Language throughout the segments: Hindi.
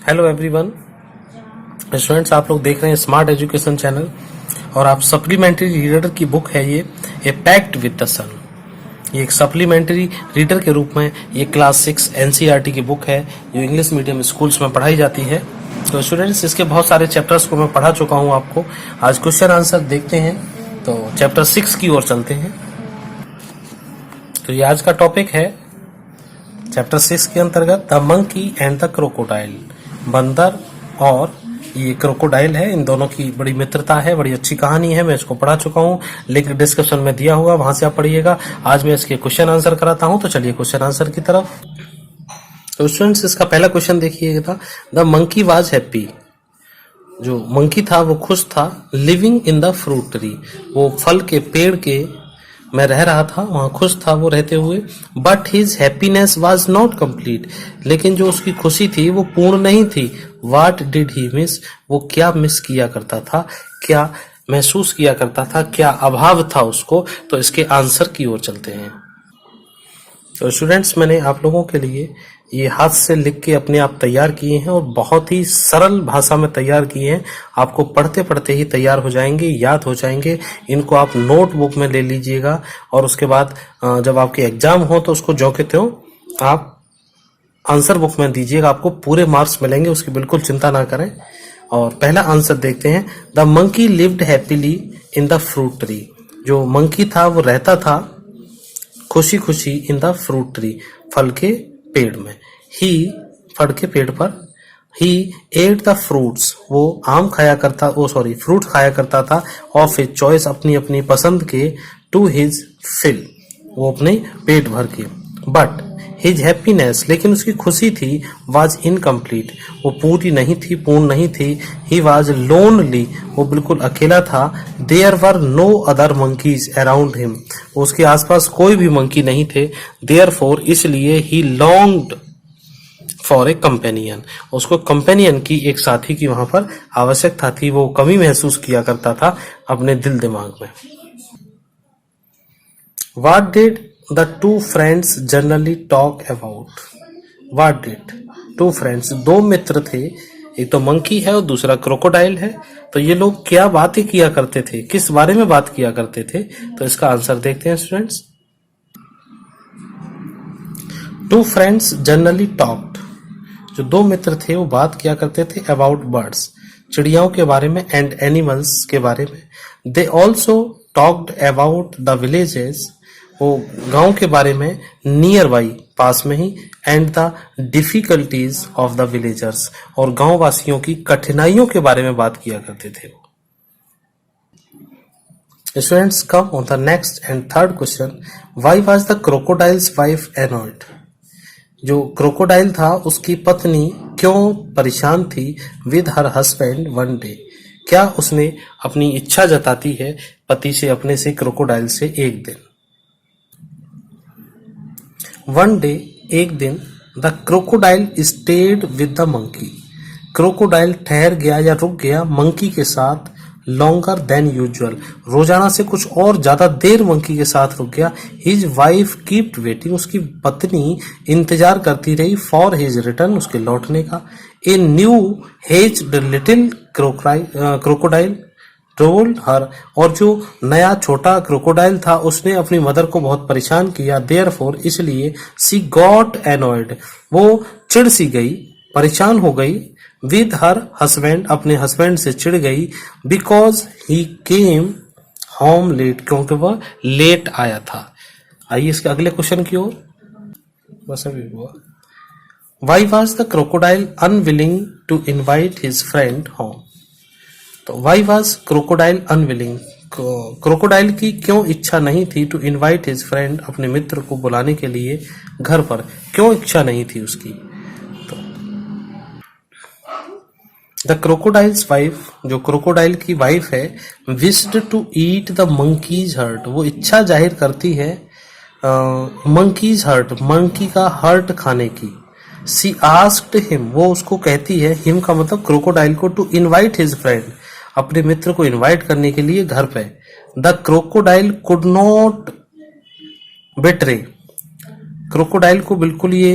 हेलो एवरीवन स्टूडेंट्स, आप लोग देख रहे हैं स्मार्ट एजुकेशन चैनल और आप सप्लीमेंट्री रीडर की बुक है ये ए पैक्ट विद द सन। ये एक सप्लीमेंट्री रीडर के रूप में ये क्लास 6 एनसीईआरटी की बुक है जो इंग्लिश मीडियम स्कूल्स में पढ़ाई जाती है। तो स्टूडेंट्स, इसके बहुत सारे चैप्टर्स को मैं पढ़ा चुका हूँ आपको। आज क्वेश्चन आंसर देखते हैं, तो चैप्टर 6 की ओर चलते हैं। तो ये आज का टॉपिक है चैप्टर 6 के अंतर्गत the monkey and the crocodile. बंदर और ये क्रोकोडाइल है, इन दोनों की बड़ी मित्रता है, बड़ी अच्छी कहानी है। मैं इसको पढ़ा चुका हूँ, लिंक डिस्क्रिप्शन में दिया हुआ, वहां से आप पढ़िएगा। आज मैं इसके क्वेश्चन आंसर कराता हूँ, तो चलिए क्वेश्चन आंसर की तरफ। तो स्टूडेंट्स, इसका पहला क्वेश्चन देखिएगा। The monkey was happy. जो मंकी था वो खुश था। Living in the fruit tree, वो फल के पेड़ के मैं रह रहा था, वहां खुश था वो रहते हुए। But his happiness was not complete, लेकिन जो उसकी खुशी थी वो पूर्ण नहीं थी। वाट डिड ही मिस, वो क्या मिस किया करता था, क्या महसूस किया करता था, क्या अभाव था उसको। तो इसके आंसर की ओर चलते हैं। तो स्टूडेंट्स, मैंने आप लोगों के लिए ये हाथ से लिख के अपने आप तैयार किए हैं और बहुत ही सरल भाषा में तैयार किए हैं। आपको पढ़ते पढ़ते ही तैयार हो जाएंगे, याद हो जाएंगे। इनको आप नोटबुक में ले लीजिएगा और उसके बाद जब आपके एग्जाम हो तो उसको जो के त्यों आप आंसर बुक में दीजिएगा। आपको पूरे मार्क्स मिलेंगे, उसकी बिल्कुल चिंता ना करें। और पहला आंसर देखते हैं। The monkey lived happily in the fruit tree. जो मंकी था वो रहता था खुशी खुशी इन द फ्रूट ट्री, फल के पेड़ में। ही, फल के पेड़ पर। ही एट द फ्रूट्स, वो आम खाया करता, फ्रूट खाया करता था। ऑफ हिज चॉइस, अपनी अपनी पसंद के। टू हिज फिल, वो अपने पेट भर के। बट हिज हैप्पीनेस, लेकिन उसकी खुशी थी, वाज इनकम्प्लीट, वो पूरी नहीं थी, पूर्ण नहीं थी। ही वाज लोनली, वो बिल्कुल अकेला था। There were no other monkeys around him, उसके आसपास कोई भी मंकी नहीं थे। देयर फोर, इसलिए ही लॉन्ग्ड फॉर ए कंपेनियन, उसको कंपेनियन की, एक साथी की वहां पर आवश्यकता थी। वो कमी महसूस किया करता था अपने दिल दिमाग में। What did the two friends generally talk about? What did two friends, दो मित्र थे, एक तो मंकी है और दूसरा क्रोकोडाइल है। तो ये लोग क्या बातें किया करते थे, किस बारे में बात किया करते थे? तो इसका आंसर देखते हैं students. Two friends generally talked, जो दो मित्र थे वो बात किया करते थे अबाउट बर्ड्स, चिड़ियाओं के बारे में, एंड एनिमल्स के बारे में। They also talked about the villages, वो गांव के बारे में, नियर बाई, पास में ही, and the difficulties of the villagers, और गांव वासियों की कठिनाइयों के बारे में बात किया करते थे। Students, come on the next and third question. Why was the crocodile's wife annoyed. जो क्रोकोडाइल था उसकी पत्नी क्यों परेशान थी with her husband one day, क्या उसने अपनी इच्छा जताती है पति से, अपने से, क्रोकोडाइल से एक दिन। वन डे, एक दिन। The crocodile stayed with the monkey, crocodile ठहर गया या रुक गया मंकी के साथ। लॉन्गर देन यूजुअल, रोजाना से कुछ और ज्यादा देर मंकी के साथ रुक गया। हिज वाइफ कीप्ट वेटिंग, उसकी पत्नी इंतजार करती रही। फॉर हिज रिटर्न, उसके लौटने का। A new hedged little crocodile told her, और जो नया छोटा क्रोकोडाइल था उसने अपनी मदर को बहुत परेशान किया। देयरफॉर, इसलिए, सी गॉट एनॉयड, वो चिढ़ सी गई, परेशान हो गई। विद हर हस्बैंड, अपने हस्बैंड से चिढ़ गई। Because he came home late, क्योंकि वह लेट आया था। आइए इसके अगले क्वेश्चन की ओर। बस अभी हुआ। Why was the crocodile unwilling to invite his friend home. तो why was crocodile unwilling, crocodile की क्यों इच्छा नहीं थी टू इनवाइट हिज फ्रेंड, अपने मित्र को बुलाने के लिए घर पर, क्यों इच्छा नहीं थी उसकी। तो द क्रोकोडाइल्स वाइफ, जो क्रोकोडाइल की वाइफ है, wished to eat the monkeys heart, वो इच्छा जाहिर करती है मंकीज हर्ट, मंकी का हर्ट खाने की। सी आस्क्ड हिम, वो उसको कहती है, हिम का मतलब क्रोकोडाइल को, टू इनवाइट हिज फ्रेंड, अपने मित्र को इनवाइट करने के लिए घर पे। The crocodile could not betray, crocodile को बिल्कुल ये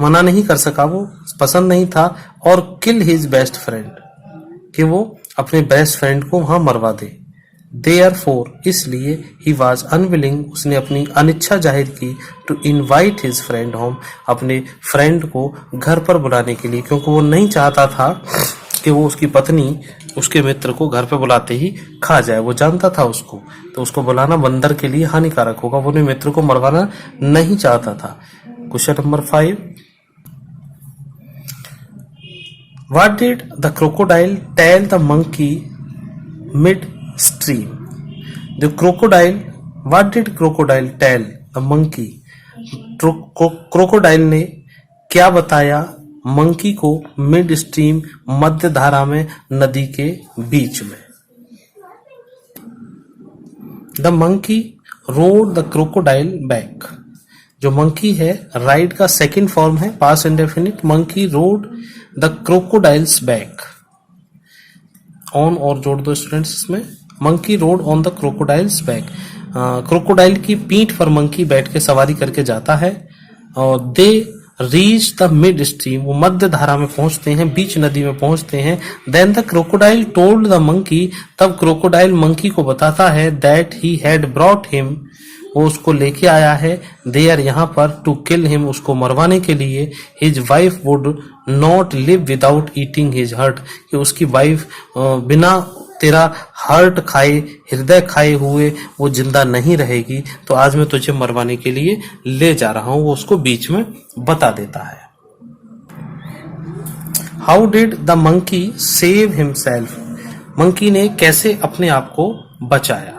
मना नहीं कर सका, वो पसंद नहीं था, और किल हिज बेस्ट फ्रेंड, कि वो अपने बेस्ट फ्रेंड को वहां मरवा दे। देयरफॉर, इसलिए, ही वॉज अनविलिंग, उसने अपनी अनिच्छा जाहिर की, to invite his friend home, अपने फ्रेंड को घर पर बुलाने के लिए, क्योंकि वो नहीं चाहता था कि वो उसकी पत्नी उसके मित्र को घर पे बुलाते ही खा जाए। वो जानता था उसको, तो उसको बुलाना बंदर के लिए हानिकारक होगा, वो अपने मित्र को मरवाना नहीं चाहता था। Question number 5, what did the crocodile tell the monkey midstream? The crocodile, what did crocodile tell the monkey? Crocodile ने क्या बताया मंकी को मिड स्ट्रीम, मध्य धारा में, नदी के बीच में? The monkey road the crocodile back. जो मंकी है, राइड का सेकंड फॉर्म है, past indefinite. Monkey road the crocodiles back. On और जोड़ दो स्टूडेंट्स इसमें। Monkey road on the crocodiles back. Crocodile की पीठ पर मंकी बैठ के सवारी करके जाता है। और they reach the mid stream, वो मध्य धारा में पहुंचते हैं, बीच नदी में पहुंचते हैं। Then the crocodile told the monkey, तब क्रोकोडाइल मंकी को बताता है, that he had brought him, वो उसको लेके आया है, देयर, यहाँ पर, टू किल हिम, उसको मरवाने के लिए। His wife would not live without eating his heart, कि उसकी वाइफ बिना तेरा हर्ट खाए, हृदय खाए हुए वो जिंदा नहीं रहेगी, तो आज मैं तुझे मरवाने के लिए ले जा रहा हूं, वो उसको बीच में बता देता है। How did the monkey save himself? Monkey ने कैसे अपने आप को बचाया?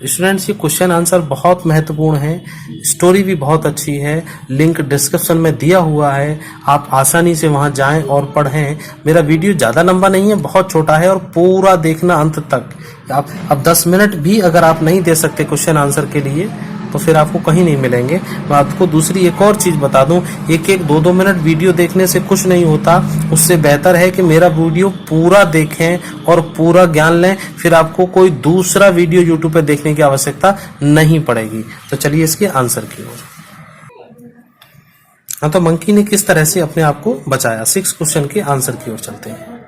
स्टूडेंट्स, ये क्वेश्चन आंसर बहुत महत्वपूर्ण है, स्टोरी भी बहुत अच्छी है, लिंक डिस्क्रिप्शन में दिया हुआ है, आप आसानी से वहां जाएं और पढ़ें। मेरा वीडियो ज्यादा लंबा नहीं है, बहुत छोटा है, और पूरा देखना अंत तक। आप अब 10 मिनट भी अगर आप नहीं दे सकते क्वेश्चन आंसर के लिए, तो फिर आपको कहीं नहीं मिलेंगे। मैं आपको दूसरी एक और चीज बता दूं, एक 2-2 मिनट वीडियो देखने से कुछ नहीं होता, उससे बेहतर है कि मेरा वीडियो पूरा देखें और पूरा ज्ञान लें, फिर आपको कोई दूसरा वीडियो यूट्यूब पे देखने की आवश्यकता नहीं पड़ेगी। तो चलिए इसके आंसर की ओर। हाँ, तो मंकी ने किस तरह से अपने आप को बचाया, 6 क्वेश्चन के आंसर की ओर चलते हैं।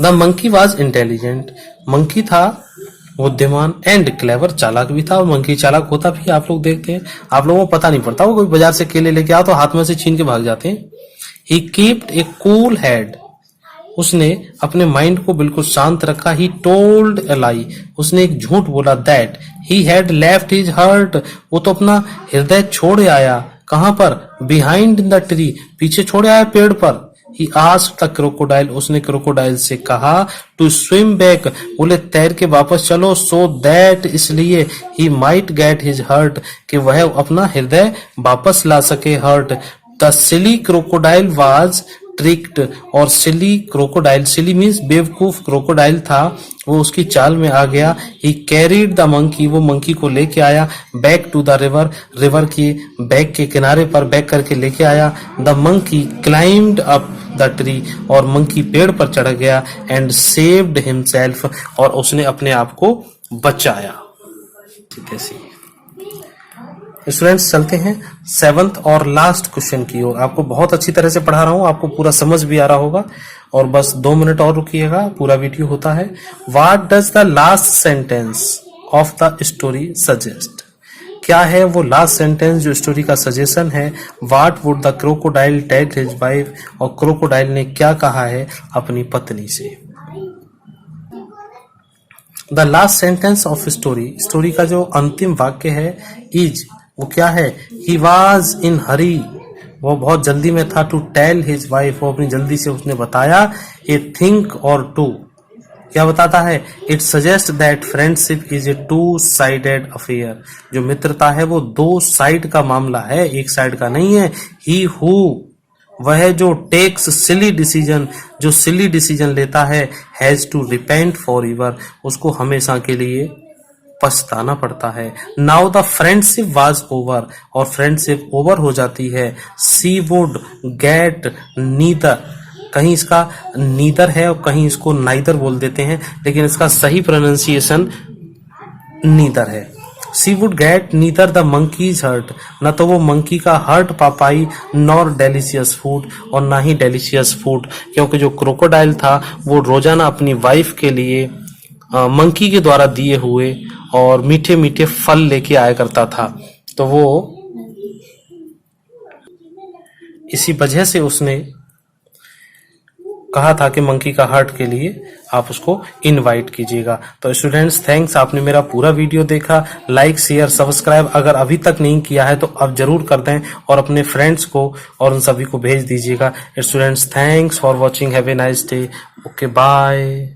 The monkey was intelligent, monkey था बुद्धिमान, एंड क्लेवर, चालाक भी था। और मंकी चालाक होता भी, आप लोग देखते हैं, आप लोगों को पता नहीं पड़ता, वो कोई बाजार से केले लेके आओ तो हाथ में से छीन के भाग जाते हैं। ही कीप्ड ए कूल हेड, उसने अपने माइंड को बिल्कुल शांत रखा। ही टोल्ड ए लाई, उसने एक झूठ बोला। That he had left his heart, वो तो अपना हृदय छोड़ आया। कहां पर? बिहाइंड द ट्री, पीछे छोड़ आया पेड़ पर। He asked the crocodile, उसने क्रोकोडाइल से कहा, to swim back, बोले तैर के वापस चलो, so that, इसलिए, he might get his hurt, कि वह अपना हृदय वापस ला सके, hurt. The silly crocodile was tricked, और silly crocodile, silly means बेवकूफ क्रोकोडाइल था, वो उसकी चाल में आ गया। He carried the monkey, वो मंकी को लेके आया, back to the river, river की बैक के किनारे पर बैक करके लेके आया। The monkey climbed up the tree, और मंकी पेड़ पर चढ़ गया। And saved himself, और उसने अपने आप को बचाया। ठीक है, सी स्टूडेंट्स, चलते हैं 7th और लास्ट क्वेश्चन की ओर। आपको बहुत अच्छी तरह से पढ़ा रहा हूं, आपको पूरा समझ भी आ रहा होगा, और बस 2 मिनट और रुकिएगा, पूरा वीडियो होता है। What does the last sentence of the story suggest? क्या है वो लास्ट सेंटेंस जो स्टोरी का सजेशन है? What would the crocodile tell his wife, और क्रोकोडाइल ने क्या कहा है अपनी पत्नी से? The last sentence of story, story का जो अंतिम वाक्य है, इज, वो क्या है? ही वॉज इन हरी, वो बहुत जल्दी में था। टू टेल हिज वाइफ, वो अपनी जल्दी से उसने बताया। ए थिंक और टू, क्या बताता है? It suggest that friendship is a 2 sided affair, जो मित्रता है वो 2 साइड का मामला है, एक साइड का नहीं है। ही हु, वह जो टेक्स सिली डिसीजन, जो सिली डिसीजन लेता है, has to repent forever, उसको हमेशा के लिए पछताना पड़ता है। Now the friendship was over, और फ्रेंडशिप ओवर हो जाती है। सी वुड गेट नीदर, कहीं इसका नीदर है और कहीं इसको नाइदर बोल देते हैं, लेकिन इसका सही प्रोनाउंसिएशन नीदर है। She would get neither the monkeys hurt, न तो वो मंकी का हर्ट पा पाई, नॉर डेलिशियस फूड, और ना ही डेलिशियस फूड, क्योंकि जो क्रोकोडाइल था वो रोजाना अपनी वाइफ के लिए मंकी के द्वारा दिए हुए और मीठे मीठे फल लेके आया करता था। तो वो इसी वजह से उसने कहा था कि मंकी का हर्ट के लिए आप उसको इनवाइट कीजिएगा। तो स्टूडेंट्स थैंक्स, आपने मेरा पूरा वीडियो देखा। लाइक शेयर सब्सक्राइब अगर अभी तक नहीं किया है तो अब जरूर कर दें और अपने फ्रेंड्स को और उन सभी को भेज दीजिएगा। Students thanks for watching, have a nice day, okay bye.